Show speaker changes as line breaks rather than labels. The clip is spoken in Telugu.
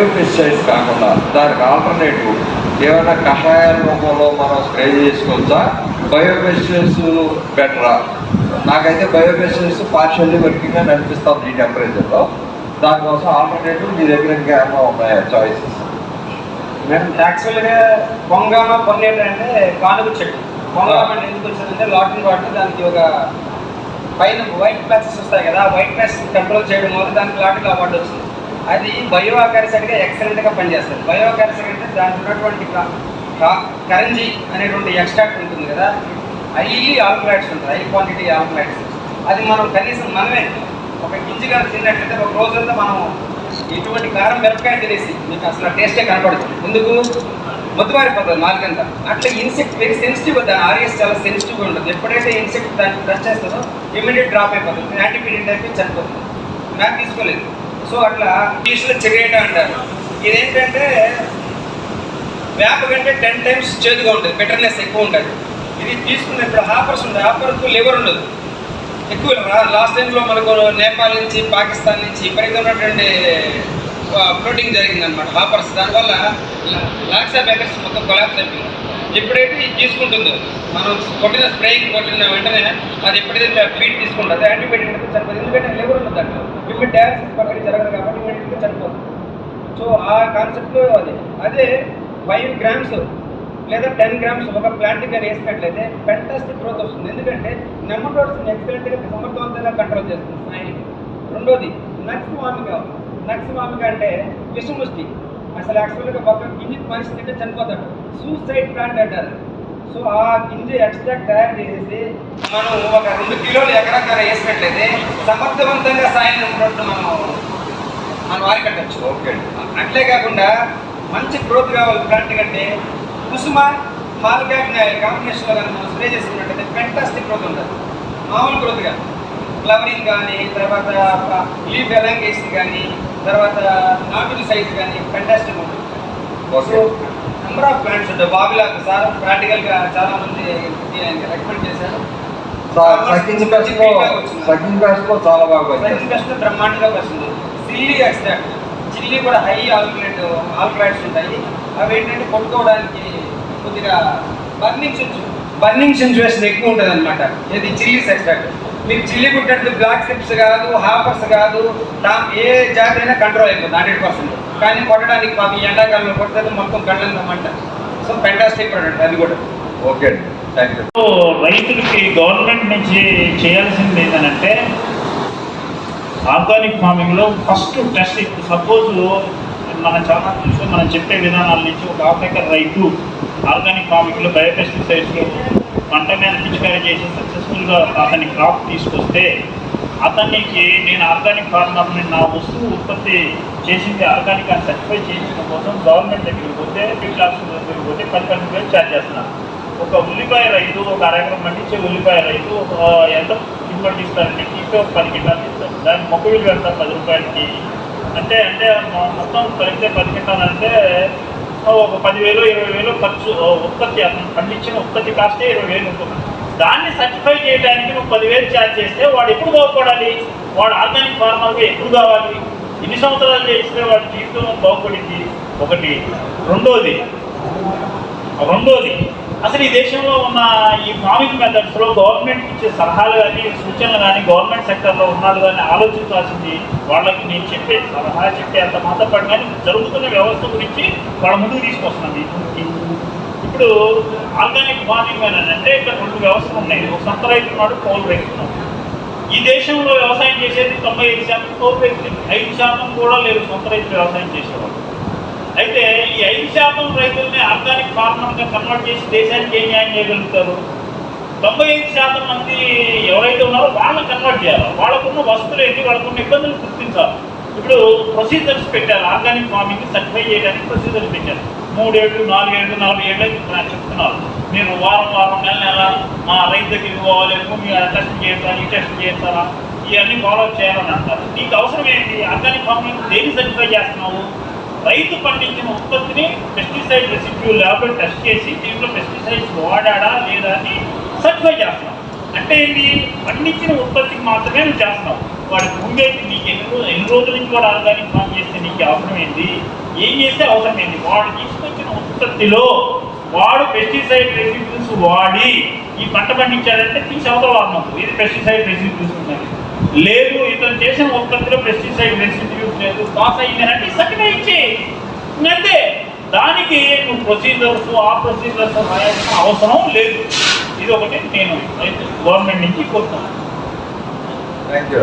బయోపెస్టిసైడ్స్ కాకుండా దానికి ఆల్టర్నేటివ్ ఏమైనా కషాయాల రూపంలో మనం స్ప్రే చేసుకోవచ్చా? బయోపెస్టిసైడ్స్ బెటరా? నాకైతే బయోపెస్టిసైడ్స్ పార్షియల్లీ వర్కింగ్ అని అనిపిస్తుంది ఈ టెంపరేచర్లో. దానికోసం ఆల్టర్నేటివ్ మీ దగ్గర ఇంకా ఏమైనా ఉన్నాయా చాయిసెస్?
మేము యాక్చువల్గా పొంగామ పొన్నేట అంటే కానుగ చెట్టు. పొంగామ అంటే ఎందుకు వచ్చిందంటే లాటిన్ వాటర్ దానికి ఒక పైన వైట్ ప్యాచెస్ వస్తాయి కదా, వైట్ ప్యాచెస్ కంట్రోల్ చేయడం వల్ల దానికి లాటిన్ అవార్డు వచ్చింది. అది బయో అకారిసైడ్గా ఎక్సలెంట్గా పనిచేస్తుంది. బయో అకారిసైడ్ అంటే దాంట్లో ఉన్నటువంటి కరంజీ అనేటువంటి ఎక్స్ట్రాక్ట్ ఉంటుంది కదా, హైలీ ఆల్కలైడ్స్ ఉంటుంది, హై క్వాంటిటీ ఆల్కలైడ్స్. అది మనం కనీసం మనమే ఒక గింజగా తిన్నట్లయితే ఒక రోజంతా మనం ఇటువంటి కారం మిరపకాయ తినేసి మీకు అసలు టేస్టే కనపడదు. ఎందుకు మొద్దువారిపోతుంది నాలుగంతా. అట్లా ఇన్సెక్ట్ వెరీ సెన్సిటివ్, దాని ఆర్ఎస్ చాలా సెన్సిటివ్గా ఉంటుంది. ఎప్పుడైతే ఇన్సెక్ట్ దాన్ని టచ్ చేస్తుందో ఇమీడియట్ డ్రాప్ అయిపోతుంది, యాంటీపీరియడ్ అయిపోయి చనిపోతుంది. నాకు తీసుకోలేదు. సో అట్లా ఇంగ్లీష్లో చెగేట అంటారు. ఇదేంటంటే వేప కంటే 10 times చేదుగా ఉంటుంది, బెటర్నెస్ ఎక్కువ ఉంటుంది. ఇది తీసుకున్నప్పుడు హాపర్స్ ఉంటుంది, హాపర్కు లివర్ ఉండదు ఎక్కువ. లాస్ట్ టైంలో మనకు నేపాల్ నుంచి పాకిస్తాన్ నుంచి విపరీతమైనటువంటి ఫ్లోటింగ్ జరిగిందనమాట హాపర్స్. దానివల్ల లాక్సా బేకర్స్ మొత్తం కొలాప్స్ అయిపోయింది. ఎప్పుడైతే ఇది తీసుకుంటుందో మనం కొట్టిన స్ప్రేయింగ్ కొట్టిన వెంటనే అది ఎప్పుడైతే ఫీడ్ తీసుకుంటుందో యాంటీబయాటిక్ చనిపోతుంది. ఎందుకంటే లివర్ ఉంది దాంట్లో, ఇమ్మీడియట్ డయాలసిస్ పక్కన జరగదు కాబట్టి ఇమ్మీడియట్గా చనిపోతుంది. సో ఆ కాన్సెప్ట్లో అదే 5 grams లేదా 10 grams ఒక ప్లాంట్ కానీ వేసినట్లయితే ఫెంటాస్టిక్ గ్రోత్ వస్తుంది. ఎందుకంటే నెమటోడ్స్ని ఎక్సలెంట్గా సమర్థవంతంగా కంట్రోల్ చేస్తుంది స్నాయిని. రెండోది నక్స్ వామిక అంటే విషముష్టి. అసలు యాక్చువల్గా ఒక గింజ మనిషి తింటే చనిపోతాడు, సూసైడ్ ప్లాంట్ అంటారు. సో ఆ గింజ ఎక్స్ట్రాక్ట్ తయారు చేసేసి మనం ఒక 2 కిలోలు ఎకరకర వేసినట్లయితే సమర్థవంతంగా సాయిని మనం వారికట్టచ్చు.
ఓకే.
అట్లే కాకుండా మంచి గ్రోత్ కావాలి ప్లాంట్ కంటే కుసుమ హాల్గాగ్ని కాంబినేషన్లో కానీ మనం స్ప్రే చేసుకున్నట్టయితే ఫెంటాస్టిక్ గ్రోత్ ఉంటుంది. మామూలు గ్రోత్ కానీ ఫ్లవరింగ్ కానీ, తర్వాత లీఫ్ ఎలాంగేషన్ కానీ, తర్వాత నాటుల సైజ్ కానీ ఫెంటాస్టిక్ ఉంటుంది. సో నెంబర్ ఆఫ్ ప్లాంట్స్ ఉంటాయి. బాబిలాకు సార్ ప్రాక్టికల్గా చాలా మంది రికమెండ్ చేశారు.
సకింగ్ పెస్ట్ చాలా బాగా
బ్రహ్మాండంగా వస్తుంది. చిల్లీ ఎక్స్ట్రాక్ట్, చిల్లీ కూడా హై ఆల్కలైడ్స్ ఉంటాయి. అవి ఏంటంటే కొట్టుకోవడానికి కొద్దిగా బర్నింగ్ సెన్సేషన్ ఎక్కువ ఉంటుంది అనమాట. ఇది చిల్లీస్ ఎక్స్ట్రాక్ట్. మీకు చిల్లీ కుట్టినట్టు బ్లాక్ స్లిప్స్ కాదు, హాపర్స్ కాదు, ఏ జాతి అయినా కంట్రోల్ అయిపోతుంది 100%. కానీ కొట్టడానికి మాకు ఎండాకాలంలో కొట్టేది మొత్తం కళ్ళందమంట. సో ఫెంటాస్టిక్ ప్రోడక్ట్ అది కూడా.
Okay, thank you.
రైతులకి గవర్నమెంట్ నుంచి చేయాల్సింది ఏంటంటే ఆర్గానిక్ ఫార్మింగ్లో ఫస్ట్ టెస్ట్. సపోజ్ మనం చెప్పే విధానాల నుంచి ఒక ఆఫ్రికన్ రైతు ఆర్గానిక్ ఫార్మింగ్లో బయోపెస్టిసైడ్స్లో పంట మీద పిచికారీ చేసి సక్సెస్ఫుల్గా అతని క్రాప్ తీసుకొస్తే అతనికి నేను ఆర్గానిక్ ఫార్మర్ని నా వస్తువు ఉత్పత్తి చేసింది ఆర్గానిక్ అని సర్టిఫై చేయించడం కోసం గవర్నమెంట్ దగ్గరికి పోతే క్లాస్ దగ్గరికి పోతే 10 రూపాయలు ఛార్జ్ చేస్తున్నారు. ఒక ఉల్లిపాయ రైతు, ఒక అరెకరం పండించే ఉల్లిపాయ రైతు ఎంత దిగుబడి ఇస్తారంటే తీస్తే ఒక 10 కింటాలు ఇస్తారు. దానికి మొక్క విలువ పెడతారు 10 రూపాయలకి. అంటే మొత్తం కలిపితే 10 కింటాలు అంటే ఒక 10,000 20,000 ఖర్చు. ఉత్పత్తి అతను పండించిన ఉత్పత్తి కాస్టే 20,000 ఉంటుంది. దాన్ని సర్టిఫై చేయడానికి నువ్వు 10,000 ఛార్జ్ చేస్తే వాడు ఎప్పుడు బాగుపడాలి? వాడు ఆర్గానిక్ ఫార్మర్గా ఎప్పుడు కావాలి? ఎన్ని సంవత్సరాలు చేస్తే వాడి జీవితం బాగుపడింది? ఒకటి. రెండోది అసలు ఈ దేశంలో ఉన్న ఈ ఫార్మింగ్ మెథడ్స్లో గవర్నమెంట్ ఇచ్చే సలహాలు కానీ సూచనలు కానీ గవర్నమెంట్ సెక్టర్లో ఉన్నాడు కానీ ఆలోచించాల్సింది. వాళ్ళకి నేను సలహా చెప్పే అంత మాత్రం పడి కానీ జరుగుతున్న వ్యవస్థ గురించి వాళ్ళ ముందుకు తీసుకొస్తున్నాను. ఇప్పుడు ఆర్గానిక్ ఫార్మింగ్ అని అంటే ఇక్కడ 2 వ్యవస్థలు ఉన్నాయి. ఒక సొంత రైతు ఉన్నాడు, కౌలు రైతు ఉన్నాడు. ఈ దేశంలో వ్యవసాయం చేసేది 95% కౌలు రైతులు, 5% కూడా లేదు సొంత రైతులు వ్యవసాయం చేసేవాళ్ళు. అయితే ఈ 5% రైతుల్ని ఆర్గానిక్ ఫార్మర్గా కన్వర్ట్ చేసి దేశానికి ఏం న్యాయం చేయగలుగుతారు? 95% మంది ఎవరైతే ఉన్నారో వాళ్ళని కన్వర్ట్ చేయాలి. వాళ్ళకున్న వస్తువులు ఏంటి, వాళ్ళకున్న ఇబ్బందులు గుర్తించాలి. ఇప్పుడు ప్రొసీజర్స్ పెట్టారు. ఆర్గానిక్ ఫార్మింగ్ సర్టిఫై చేయడానికి ప్రొసీజర్స్ పెట్టారు. 3 ఏళ్ళు 4 ఏళ్ళు 4 ఏళ్ళు చెప్తున్నారు. మీరు వారం నెల మా రైతు దగ్గరికి పోవాలి, భూమి టెస్ట్ చేస్తారా, ఈ టెస్ట్ చేస్తారా, ఇవన్నీ ఫాలో చేయాలని అంటారు. నీకు అవసరం ఏంటి? ఆర్గానిక్ ఫార్మింగ్ దేన్ని సర్టిఫై చేస్తున్నావు? రైతు పండించిన ఉత్పత్తిని పెస్టిసైడ్ రెసిడ్యూ ల్యాబ్లో టెస్ట్ చేసి దీంట్లో పెస్టిసైడ్స్ వాడా లేదా అని సర్టిఫై చేస్తున్నావు. అంటే ఏంటి? పండించిన ఉత్పత్తికి మాత్రమే నువ్వు చేస్తున్నావు. వాడి భూమి అయితే నీకు ఎన్ని రోజుల నుంచి వాడు ఆర్గానిక్ ఫార్మ్ చేస్తే నీకు అవసరం ఏంటి? ఏం చేస్తే అవసరం ఏంటి? వాడు తీసుకొచ్చిన ఉత్పత్తిలో వాడు పెస్టిసైడ్ రెసిడ్యూస్ వాడి ఈ పంట పండించాడంటే తీసి అవతల వాడినప్పుడు ఇది పెస్టిసైడ్ రెసిడ్యూస్ ఉన్నాయి. లేదు ఇతను చేసిన ఉత్పత్తిలో పెస్టిసైడ్ రెసిడ్యూస్ లేదు, పాస్ అయ్యిందంటే సర్టిఫికేట్ ఇచ్చి అంతే. దానికి నువ్వు ప్రొసీజర్స్ ఆ ప్రొసీజర్స్ రాయాల్సిన అవసరం లేదు. ఇది ఒకటి నేను గవర్నమెంట్ నుంచి కోరుతున్నాను.
Thank you.